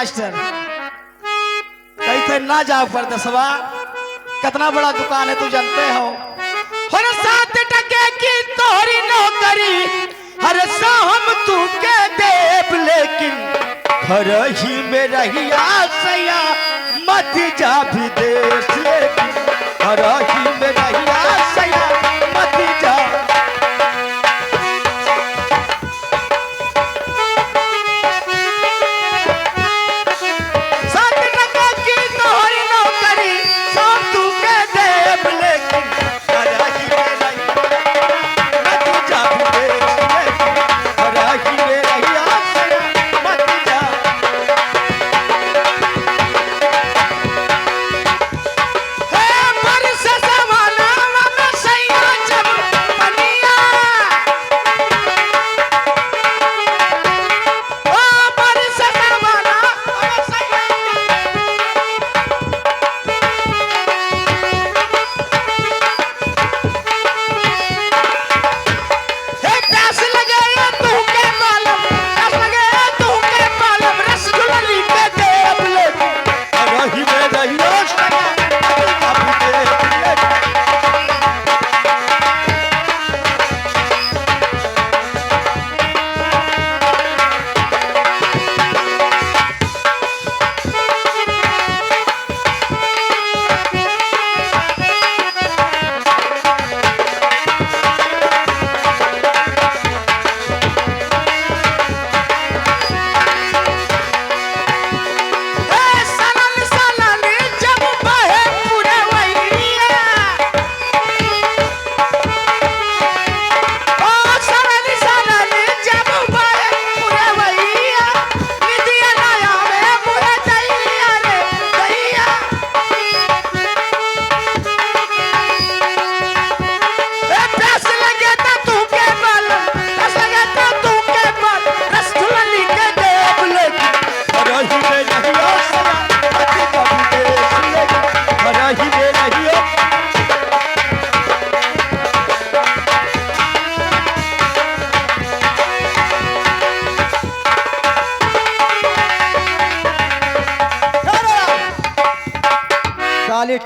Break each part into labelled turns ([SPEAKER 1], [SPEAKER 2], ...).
[SPEAKER 1] Master कहीं थे ना जाओ परदेसवा, कितना बड़ा दुकान है तू जानते हो। हर 7 टके की तोरी नौकरी हर शाम तू के देव, लेकिन घर ही में रहिया सैया मत जा विदेश, लेकिन घर ही में रहिया सैया मत जा।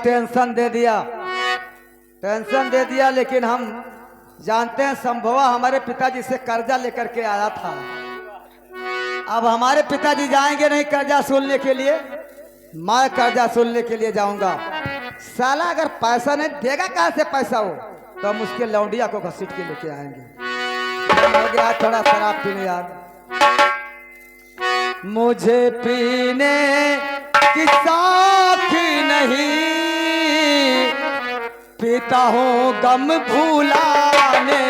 [SPEAKER 2] टेंशन दे दिया, लेकिन हम जानते हैं संभवा हमारे पिताजी से कर्जा लेकर के आया था। अब हमारे पिताजी जाएंगे नहीं कर्जा सुनने के लिए, मैं कर्जा सुनने के लिए जाऊंगा। साला अगर पैसा नहीं देगा कहां से पैसा हो, तो हम उसके लौंडिया को घसीट के लेके आएंगे। हो गया थोड़ा शराब पीने यार, मुझे पीने की शौक नहीं, पीता हूँ गम भुलाने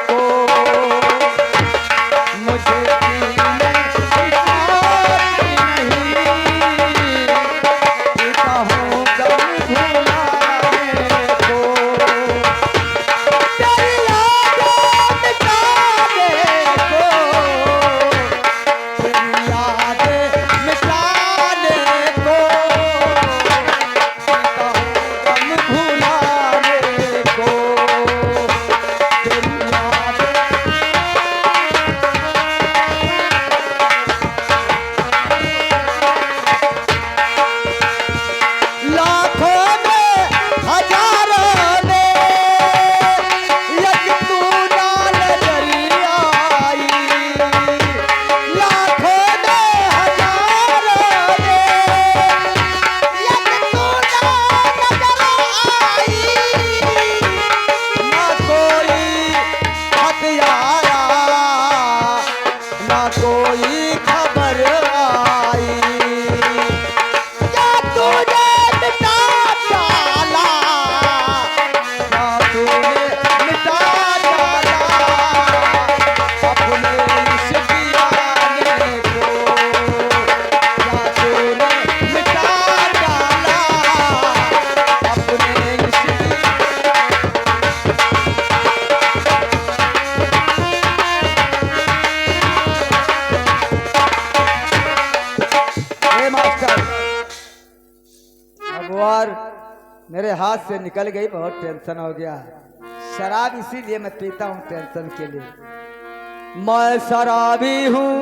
[SPEAKER 2] को, मुझे पीने की शौक नहीं, पीता हूँ गम भुलाने को, तेरी यादें मिटाने को, तेरी यादें मिटाने को, पीता हूँ गम भुलाने को, तेरी यादें। लाखों में हजारों ने यक तू ना नजरिया आई, लाखों में हजारों ने यक तू ना नजर आई, ना कोई खत आया ना कोई खबर आई, क्या तूने मिटा डाला, क्या तूने मिटा डाला अपने इश्क याने को, क्या तूने मिटा डाला अपने इश्क। हे मास्टर, अब और मेरे हाथ से निकल गई, बहुत टेंशन हो गया। शराब इसीलिए मैं पीता हूँ टेंशन के लिए। मैं शराबी हूँ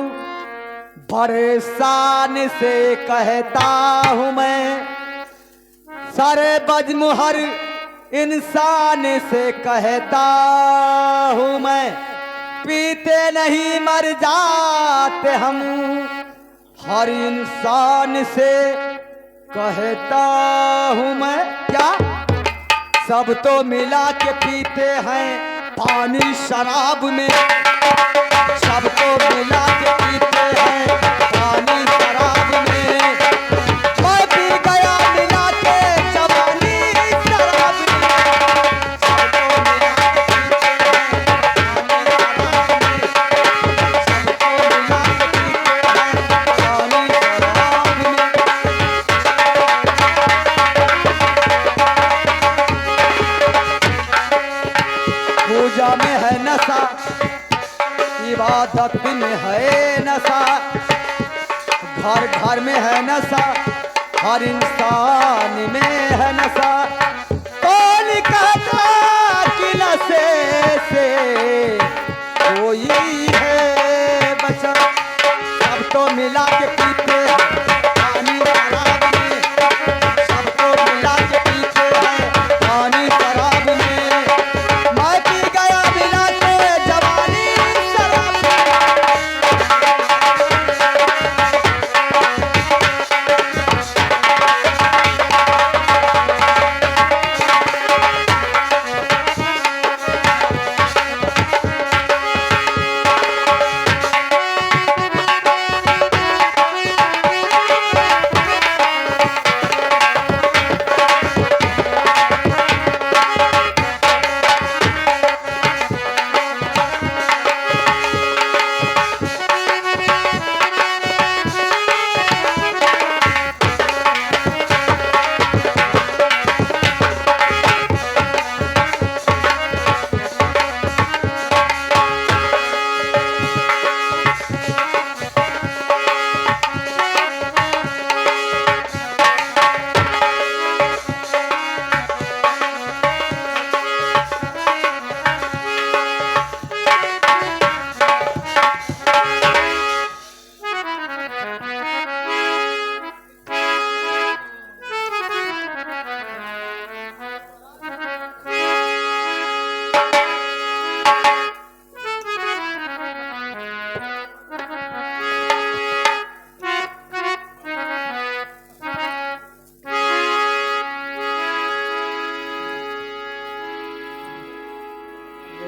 [SPEAKER 2] बड़े शान से कहता हूँ मैं, सारे बज्म हर इंसान से कहता हूँ मैं, पीते नहीं मर जाते हम, हर इंसान से कहता हूँ मैं। क्या सब तो मिला के पीते हैं पानी शराब में, सब तो मिला के पीते हैं पानी शराब में, मैं पी गया मिला के जवानी शराब में, सब तो मिला के पीते हैं पानी शराब में, पूजा में है नशा, इबादत में है नशा, घर घर में है नशा, हर इंसान में है नशा। कौन कहता कि नशे से कोई है बचा, सब तो मिला के पीते हैं पानी शराब में, सब तो मिला के पीते हैं पानी शराब में, मैं पी गया मिला के जवानी शराब में।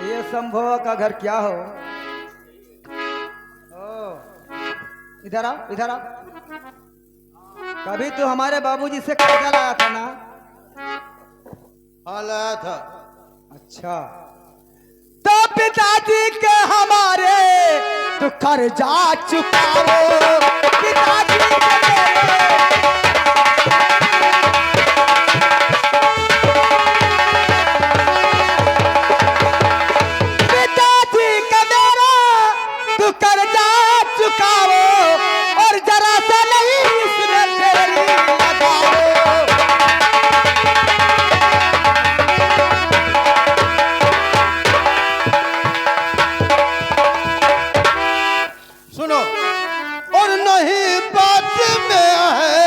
[SPEAKER 2] ये संभव का घर क्या हो? ओ, इधर आओ, इधर आओ। कभी तो हमारे बाबूजी से कर्जा लाया था ना?
[SPEAKER 1] हाँ लाया था।
[SPEAKER 2] अच्छा, तो पिताजी के हमारे तो कर्जा चुकाओ, पिताजी के मेरे। पिताजी के मेरे तो कर्जा चुकाओ, और जरा सा नहीं इसमें देरी लगाओ।
[SPEAKER 1] सुनो, और नहीं बात में है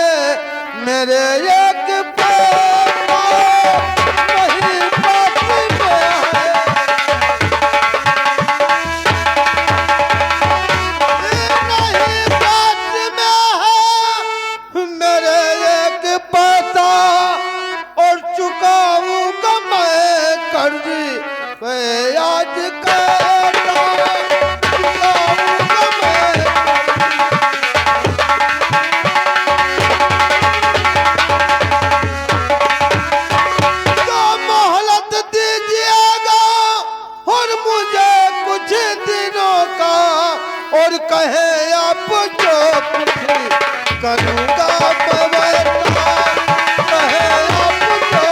[SPEAKER 1] मेरे एक बेटा, नहीं बात में है, नहीं बात में है मेरे एक बेटा, और चुकाऊंगा मैं कर्ज मैं आज करता, चुकाऊंगा मैं। तो मोहलत दीजिएगा और मुझे कुछ दिनों का, और कहे आप जो कुछ करूँगा मैं बेटा, कहे आप जो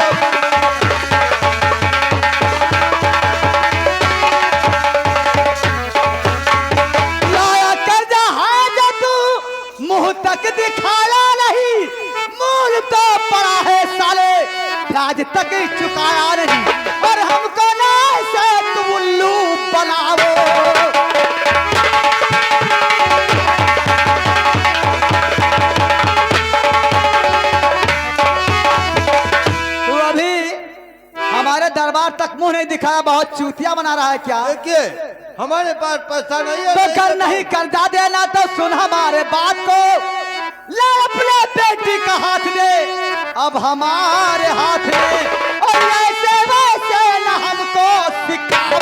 [SPEAKER 2] लाया कर्जा है जो तू मुंह तक दिखाया नहीं, मूल तो पड़ा है साले ब्याज तक चुकाया नहीं, और हमको ना से तुम उल्लू बनाओ। नहीं दिखाया, बहुत चूतिया बना रहा है क्या?
[SPEAKER 3] देखिए हमारे पास पैसा नहीं है।
[SPEAKER 2] तो कर नहीं कर्जा देना तो सुन हमारे बात को, ले अपने बेटी का हाथ दे अब हमारे हाथ में, और ऐसे वैसे न हमको सिखाओ।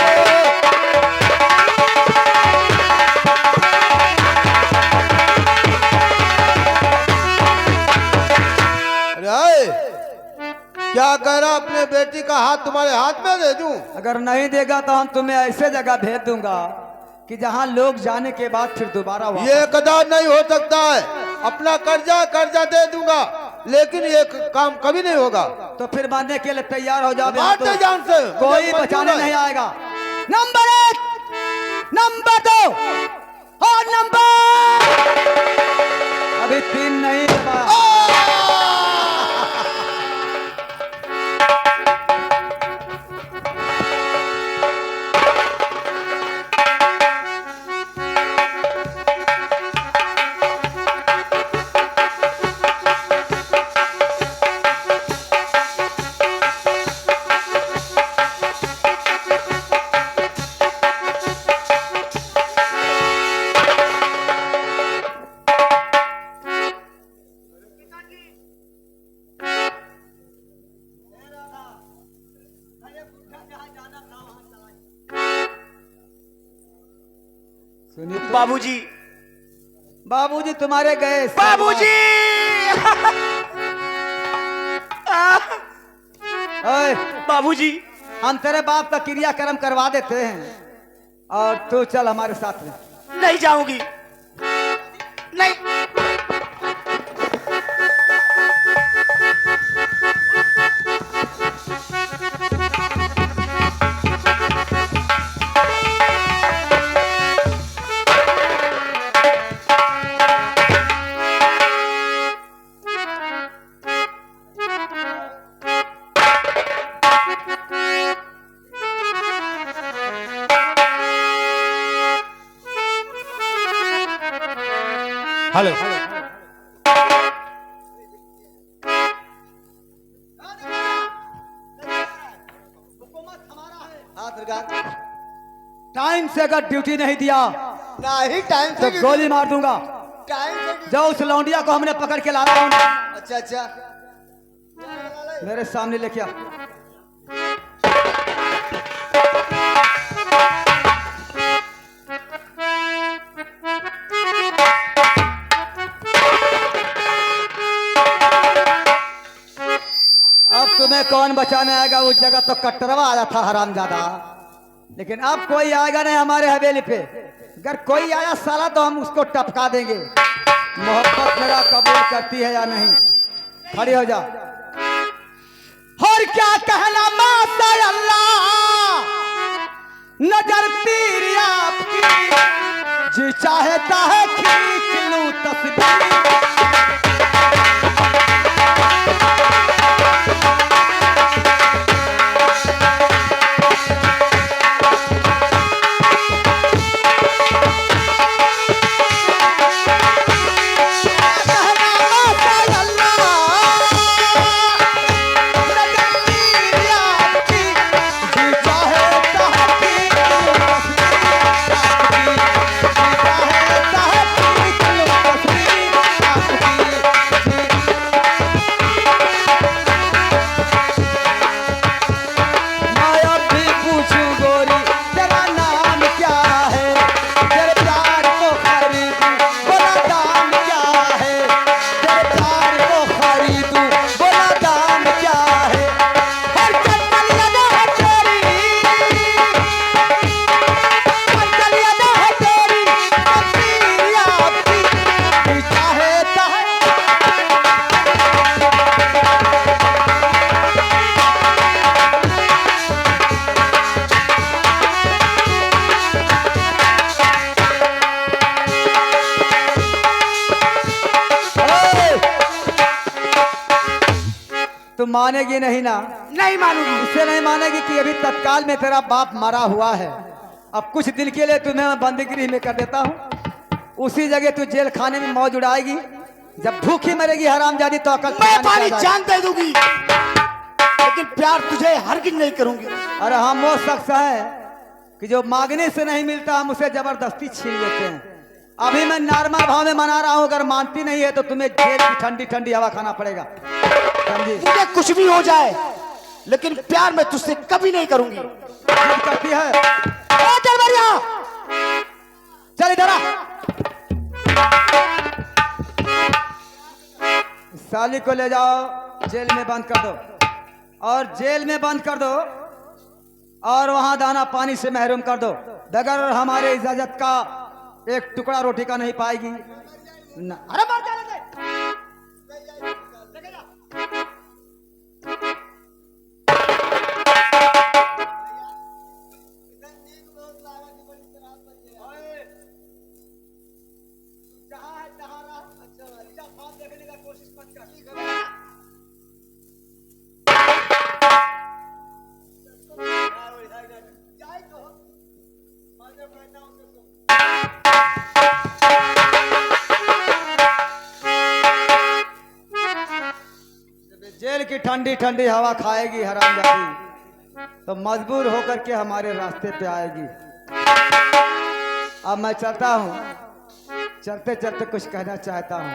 [SPEAKER 3] अरे क्या कह रहा, अपने बेटी का हाथ तुम्हारे हाथ में दे दूं?
[SPEAKER 2] अगर नहीं देगा तो हम तुम्हें ऐसे जगह भेज दूंगा कि जहां लोग जाने के बाद फिर दोबारा
[SPEAKER 3] ये कदार नहीं हो सकता है। अपना कर्जा दे दूंगा, लेकिन ये काम कभी नहीं होगा।
[SPEAKER 2] तो फिर मानने के लिए तैयार हो जाओ।
[SPEAKER 3] मारते जान से
[SPEAKER 2] कोई बचाने नहीं आएगा। नंबर 1, नंबर 2 और नंबर अभी 3 नहीं दबा।
[SPEAKER 1] बाबूजी,
[SPEAKER 2] बाबूजी तुम्हारे गए।
[SPEAKER 1] बाबूजी।
[SPEAKER 2] ओए,
[SPEAKER 1] बाबूजी,
[SPEAKER 2] हम तेरे बाप का क्रियाक्रम करवा देते हैं और तू चल हमारे साथ में।
[SPEAKER 1] नहीं जाऊंगी, नहीं। हेलो,
[SPEAKER 2] टाइम से अगर ड्यूटी नहीं दिया
[SPEAKER 3] नहीं टाइम
[SPEAKER 2] तो
[SPEAKER 3] से
[SPEAKER 2] गोली मार दूंगा।
[SPEAKER 3] टाइम से।
[SPEAKER 2] जो उस लौंडिया को हमने पकड़ के ला रहा हूं,
[SPEAKER 3] अच्छा
[SPEAKER 2] मेरे सामने लेके आ। अब तुम्हें कौन बचाने आएगा? उस जगह तो कट्टरवा आया था हरामजादा, लेकिन अब कोई आएगा नहीं हमारे हवेली पे। अगर कोई आया साला तो हम उसको टपका देंगे। मोहब्बत मेरा कबूल करती है या नहीं? खड़ी हो जा। और क्या कहना माता अल्लाह, नजर तीर आपकी, जी चाहता है खींच लूं तस्वीर। तुम मानेगी नहीं ना?
[SPEAKER 1] नहीं मानूंगी।
[SPEAKER 2] इससे नहीं मानेगी कि अभी तत्काल में तेरा बाप मरा हुआ है। अब कुछ दिन के लिए तुम्हें मैं बंदीगिरी में कर देता हूँ, उसी जगह तू जेल खाने में मौज उड़ाएगी। जब भूखी मरेगी हरामजादी तो अकल
[SPEAKER 1] मैं पानी जान दे दूंगी, लेकिन प्यार तुझे हरगिज नहीं करूंगी।
[SPEAKER 2] अरे हम वो शख्स है कि जो मांगने से नहीं मिलता हम उसे जबरदस्ती छीन लेते हैं। अभी मैं नॉर्मल भाव में मना रहा हूँ, अगर मानती नहीं है तो तुम्हें जेल की ठंडी ठंडी हवा खाना पड़ेगा, समझी?
[SPEAKER 1] मुझे कुछ भी हो जाए लेकिन प्यार मैं तुझसे कभी नहीं करूंगी।
[SPEAKER 2] जिद करती है,
[SPEAKER 1] ए, चल बढ़िया,
[SPEAKER 2] चल इधर आ। साली को ले जाओ, जेल में बंद कर दो, और जेल में बंद कर दो और वहां दाना पानी से महरूम कर दो। बगैर हमारे इजाजत का एक टुकड़ा रोटी का नहीं पाएगी ना।
[SPEAKER 1] अरे मार जाने दे।
[SPEAKER 2] जेल की ठंडी ठंडी हवा खाएगी हरामजादी, तो मजबूर होकर के हमारे रास्ते पे आएगी। अब मैं चलता हूँ, चलते चलते कुछ कहना चाहता हूँ।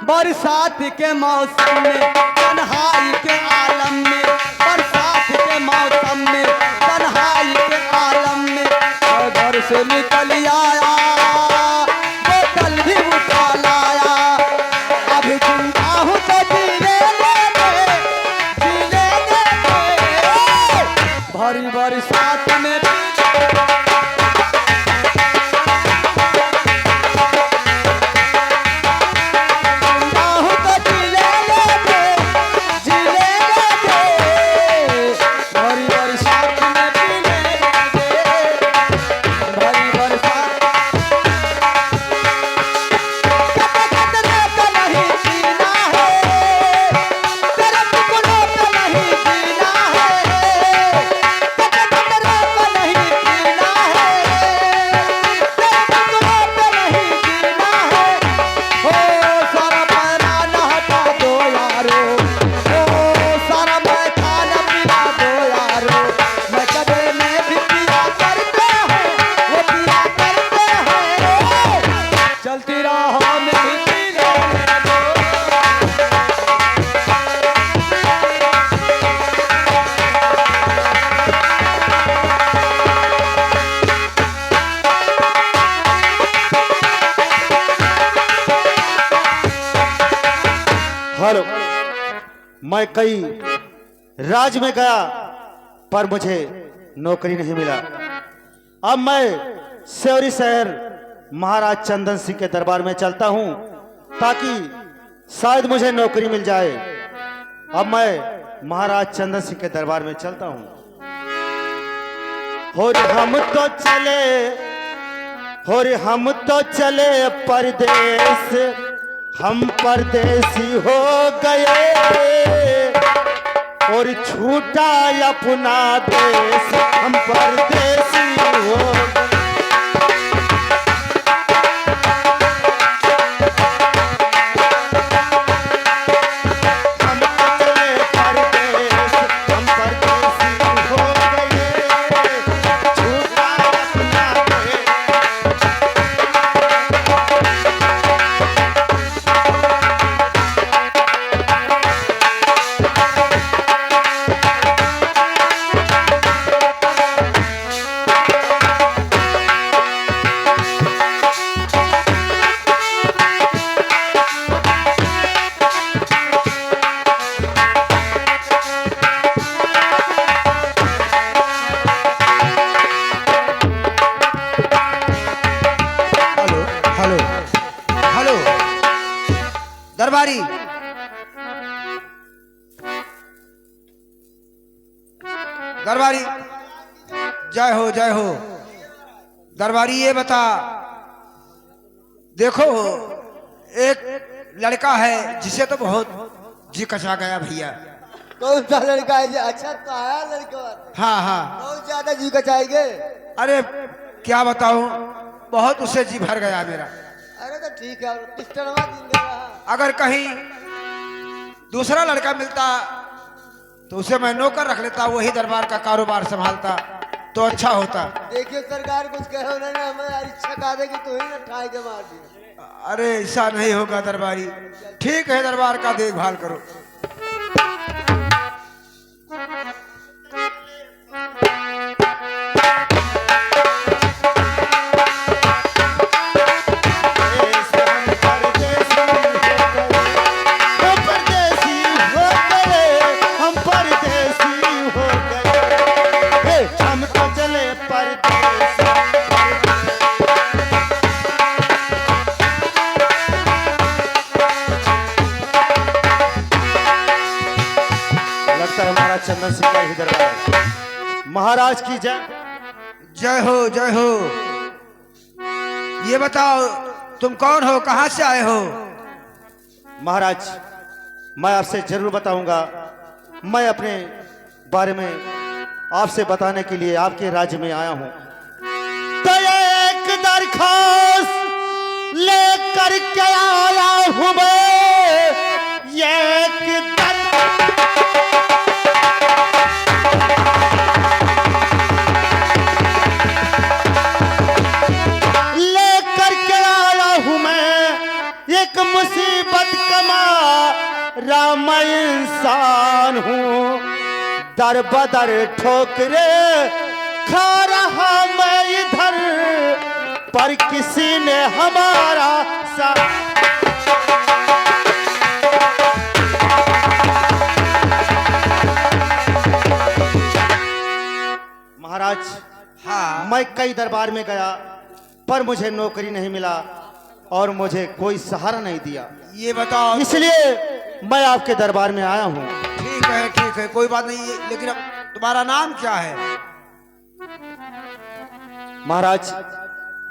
[SPEAKER 2] बरसात के मौसम में तन्हाई के आलम में, बरसात के मौसम में तन्हाई के आलम में, और घर से निकल आया बोतल भी उठा लाया। अभी जिंदा हूँ तो जीने दे, जीने दे। भरी बरसात में
[SPEAKER 4] हेलो, मैं कई राज्य में गया पर मुझे नौकरी नहीं मिला। अब मैं सेवरी शहर महाराज चंदन सिंह के दरबार में चलता हूं ताकि शायद मुझे नौकरी मिल जाए। अब मैं महाराज चंदन सिंह के दरबार में चलता हूं। और हम तो चले परदेश, हम परदेसी हो गए और छूटा अपना देश, हम परदेसी हो गए।
[SPEAKER 2] दरबारी, दरबारी, जय हो जय हो। दरबारी ये बता, देखो एक लड़का है जिसे तो बहुत जी कचा गया भैया।
[SPEAKER 3] कौन सा लड़का है? अच्छा तो आया लड़का।
[SPEAKER 2] हाँ हाँ,
[SPEAKER 3] बहुत ज्यादा जी कचाएंगे।
[SPEAKER 2] अरे क्या बताऊं, बहुत उससे जी भर गया मेरा।
[SPEAKER 3] अरे तो ठीक है, पिस्टलवा देंगे।
[SPEAKER 2] अगर कहीं दूसरा लड़का मिलता
[SPEAKER 1] तो उसे मैं नौकर रख लेता, वही दरबार का कारोबार संभालता तो अच्छा होता।
[SPEAKER 3] देखिए सरकार कुछ कहे उन्होंने हमें इच्छा कहा दे कि तू ही ना ठाई के मार दिया।
[SPEAKER 1] अरे ऐसा नहीं होगा दरबारी, ठीक है दरबार का देखभाल करो।
[SPEAKER 4] चंदन सिंह का ही दरबार। महाराज की जय।
[SPEAKER 1] जय हो जय हो। ये बताओ तुम कौन हो, कहां से आए हो?
[SPEAKER 4] महाराज मैं आपसे जरूर बताऊंगा। मैं अपने बारे में आपसे बताने के लिए आपके राज्य में आया हूं। तो एक दरखास्त लेकर के आया हूं मैं, एक एक मुसीबत कमा राम इंसान हूँ, दर बदर ठोकरे खा रहा मैं इधर, पर किसी ने हमारा साथ। महाराज
[SPEAKER 1] हाँ,
[SPEAKER 4] मैं कई दरबार में गया पर मुझे नौकरी नहीं मिला और मुझे कोई सहारा नहीं दिया।
[SPEAKER 1] ये बताओ,
[SPEAKER 4] इसलिए मैं आपके दरबार में आया हूँ।
[SPEAKER 1] ठीक है कोई बात नहीं, लेकिन अब तुम्हारा नाम क्या है?
[SPEAKER 4] महाराज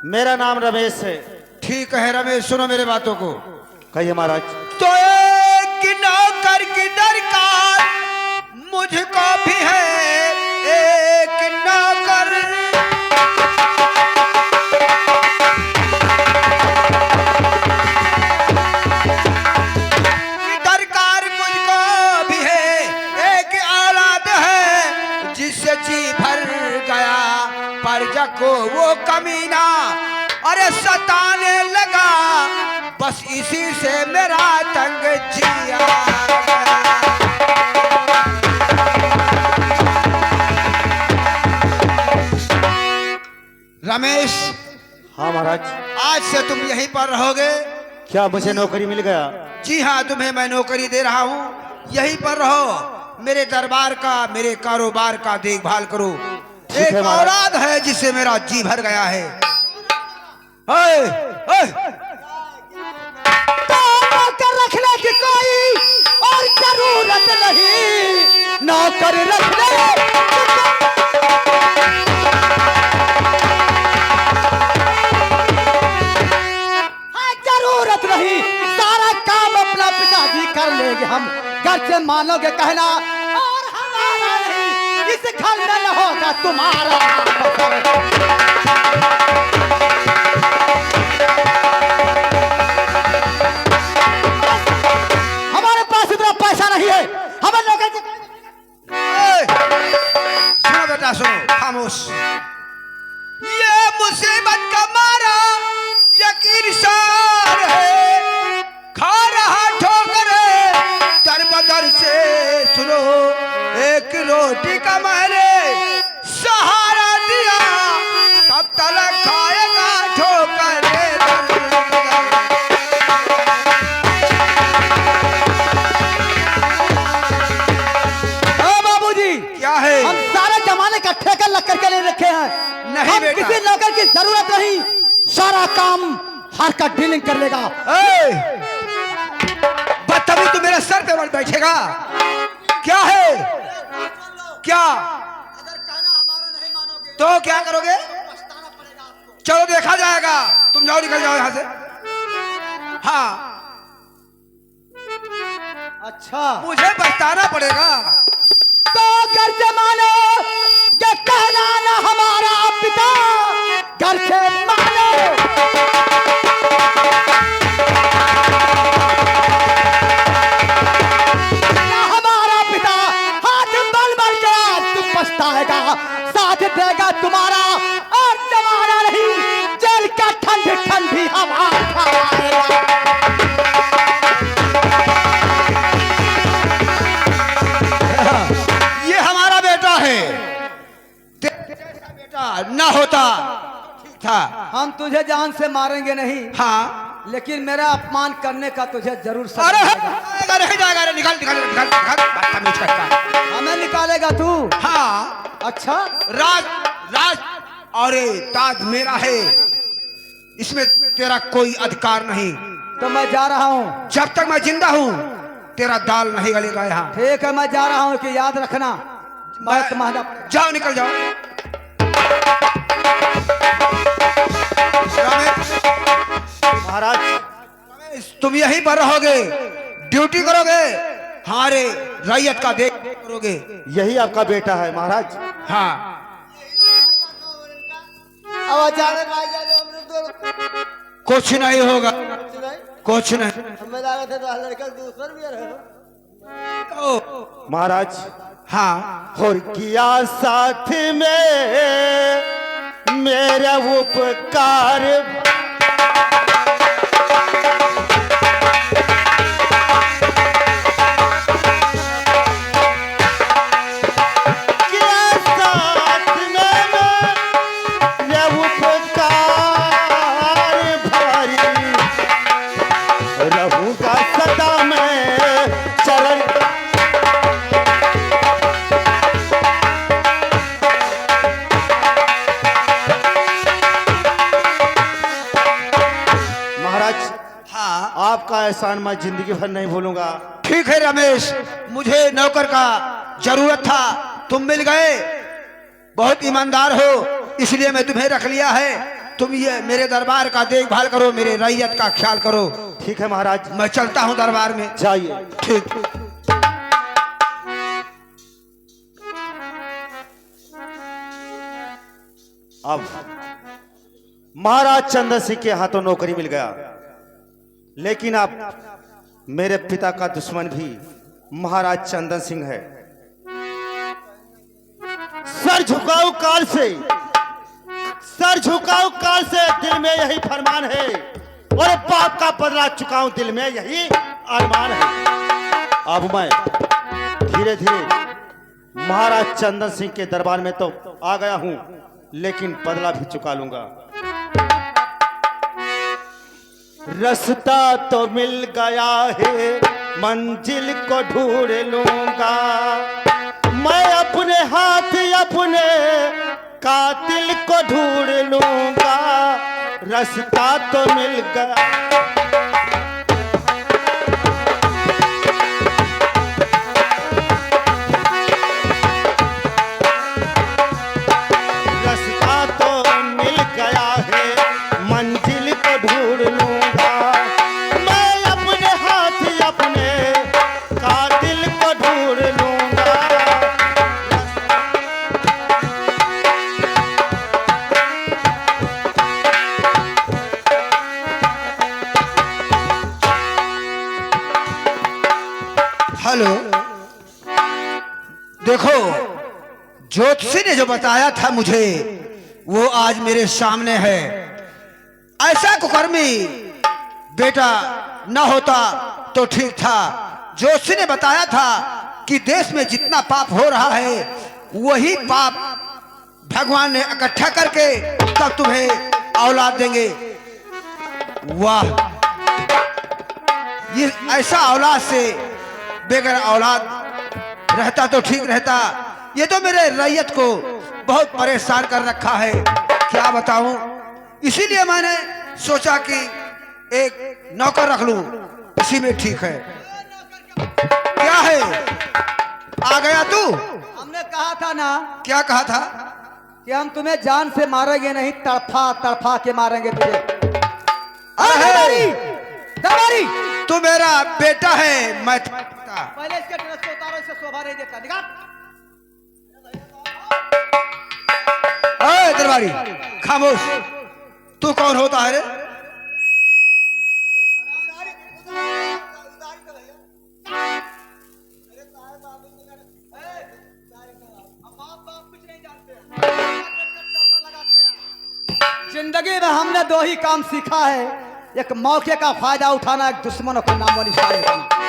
[SPEAKER 4] मेरा नाम रमेश है।
[SPEAKER 1] ठीक है रमेश, सुनो मेरे बातों को।
[SPEAKER 4] कहिए महाराज।
[SPEAKER 1] तो एक नौकर की दरकार मुझको भी है, एक नौकर दरकार मुझको भी है, एक औलाद है जिससे जी भर गया, प्रजा को वो कमीना अरे सताने लगा, बस इसी से मेरा तंग जिया। रमेश,
[SPEAKER 4] हाँ महाराज।
[SPEAKER 1] आज से तुम यहीं पर रहोगे।
[SPEAKER 4] क्या मुझे नौकरी मिल गया?
[SPEAKER 1] जी हाँ, तुम्हें मैं नौकरी दे रहा हूँ, यहीं पर रहो, मेरे दरबार का मेरे कारोबार का देखभाल करो। एक औलाद है जिससे मेरा जी भर गया है। ओए, ओए।
[SPEAKER 2] नौकर रखने की कोई और जरूरत नहीं, नौकर रखने जरूरत नहीं, सारा काम अपना पिताजी कर लेंगे हम, घर से मानोगे कहना और हमारा नहीं, इस घर में न होगा तुम्हारा। हमारे पास इतना पैसा नहीं है, हमें नौकर
[SPEAKER 1] सुनो बेटा सुनो, खामोश। ये मुसीबत का मारा यकीन सार है, खा रहा ठोकर दर बदर से, सुनो एक रोटी का मैंने सहारा दिया, कब तक खाएगा ठोकर
[SPEAKER 2] बाबूजी।
[SPEAKER 1] क्या है?
[SPEAKER 2] हम सारे जमाने का ठेका लग करके ले रखे हैं,
[SPEAKER 1] नहीं
[SPEAKER 2] हम
[SPEAKER 1] बेटा,
[SPEAKER 2] किसी नौकर की जरूरत नहीं, सारा काम हर का डीलिंग कर लेगा।
[SPEAKER 1] बदतमीज, तू मेरे सर पे बैठेगा? क्या है? क्या?
[SPEAKER 2] अगर कहना हमारा नहीं मानोगे
[SPEAKER 1] तो क्या करोगे?
[SPEAKER 2] पछताना पड़ेगा आपको।
[SPEAKER 1] चलो देखा जाएगा, तुम जाओ, निकल जाओ यहाँ से। हाँ,
[SPEAKER 2] अच्छा,
[SPEAKER 1] मुझे पछताना पड़ेगा।
[SPEAKER 2] तो घर से मानो, ये कहना ना हमारा पिता, घर से मानो। ना हमारा पिता हाथ
[SPEAKER 1] अच्छा
[SPEAKER 2] हम तुझे जान से मारेंगे नहीं,
[SPEAKER 1] हाँ।
[SPEAKER 2] लेकिन मेरा अपमान करने का तुझे जरूर
[SPEAKER 1] अरे
[SPEAKER 2] सजा मिलेगा।
[SPEAKER 1] जाएगा नहीं जाएगा, अरे निकाल निकाल निकाल निकाल, बदतमीज करता है।
[SPEAKER 2] हमें निकालेगा तू?
[SPEAKER 1] हाँ
[SPEAKER 2] अच्छा,
[SPEAKER 1] राज राज अरे ताज मेरा है, इसमें तेरा कोई अधिकार नहीं।
[SPEAKER 2] तो मैं जा रहा हूँ।
[SPEAKER 1] जब तक मैं जिंदा हूँ तेरा दाल नहीं गलेगा यहाँ।
[SPEAKER 2] ठीक है, मैं जा रहा हूँ कि याद रखना मैं तुम्हारा।
[SPEAKER 1] जाओ निकल जाओ।
[SPEAKER 4] महाराज
[SPEAKER 1] रमेश, तुम यहीं पर रहोगे, ड्यूटी करोगे, हमारे रैयत का देख करोगे।
[SPEAKER 4] यही आपका बेटा है महाराज।
[SPEAKER 1] हाँ
[SPEAKER 3] अब अचानक आ जाए हमने तो
[SPEAKER 1] कुछ नहीं होगा,
[SPEAKER 3] नहीं,
[SPEAKER 1] कुछ नहीं।
[SPEAKER 3] हमें लगा था तो लड़का दूसर भी रहे।
[SPEAKER 1] ओ,
[SPEAKER 4] महाराज
[SPEAKER 1] हाँ
[SPEAKER 4] और किया साथ में मेरा उपकार, किया साथ में मेरा उपकार भारी, रहूंगा सदा मैं चरण। महाराज
[SPEAKER 1] हाँ
[SPEAKER 4] आपका एहसान मैं जिंदगी भर नहीं भूलूंगा।
[SPEAKER 1] ठीक है रमेश, मुझे नौकर का जरूरत था, तुम मिल गए, बहुत ईमानदार हो, इसलिए मैं तुम्हें रख लिया है। तुम ये मेरे दरबार का देखभाल करो, मेरे रैयत का ख्याल करो।
[SPEAKER 4] ठीक है महाराज,
[SPEAKER 1] मैं चलता हूँ दरबार में।
[SPEAKER 4] जाइए।
[SPEAKER 1] ठीक।
[SPEAKER 4] अब महाराज चंदन सिंह के हाथों नौकरी मिल गया, लेकिन अब मेरे पिता का दुश्मन भी महाराज चंदन सिंह है। सर झुकाऊ काल से, सर झुकाऊ काल से दिल में यही फरमान है, और पाप का बदला चुकाऊं दिल में यही अरमान है। अब मैं धीरे धीरे महाराज चंदन सिंह के दरबार में तो आ गया हूं, लेकिन बदला भी चुका लूंगा। रास्ता तो मिल गया है, मंजिल को ढूंढ लूंगा, मैं अपने हाथ अपने कातिल को ढूंढ लूंगा। रास्ता तो मिल गया, रास्ता तो मिल गया है, मंजिल को ढूंढ लूंगा, मैं अपने हाथ अपने कातिल को ढूंढ लूंगा।
[SPEAKER 1] हेलो, देखो ज्योतिषी ने जो बताया था मुझे वो आज मेरे सामने है। ऐसा कुकर्मी बेटा न होता तो ठीक था। ज्योतिषी ने बताया था कि देश में जितना पाप हो रहा है वही पाप भगवान ने इकट्ठा करके तब तुम्हें औलाद देंगे। वाह, ये ऐसा औलाद से बेगर औलाद रहता तो ठीक रहता। ये तो मेरे रैयत को बहुत परेशान कर रखा है, क्या बताऊं। इसीलिए मैंने सोचा कि एक नौकर रख लूं, इसी में ठीक है। क्या है, आ गया तू?
[SPEAKER 2] हमने कहा था ना
[SPEAKER 1] क्या कहा था?
[SPEAKER 2] कि हम तुम्हें जान से मारेंगे नहीं, तड़फा तड़फा के मारेंगे तुझे।
[SPEAKER 1] अरे!
[SPEAKER 2] दरबारी,
[SPEAKER 1] तू मेरा बेटा है, मैं पिता।
[SPEAKER 2] पहले इसके ड्रेस को उतारो, इसे शोभा नहीं देता। निकाल।
[SPEAKER 1] ओए दरबारी, खामोश। तू कौन होता है रे?
[SPEAKER 2] जिंदगी में हमने दो ही काम सीखा है, एक मौके का फायदा उठाना, एक दुश्मनों को नामो निशान करना।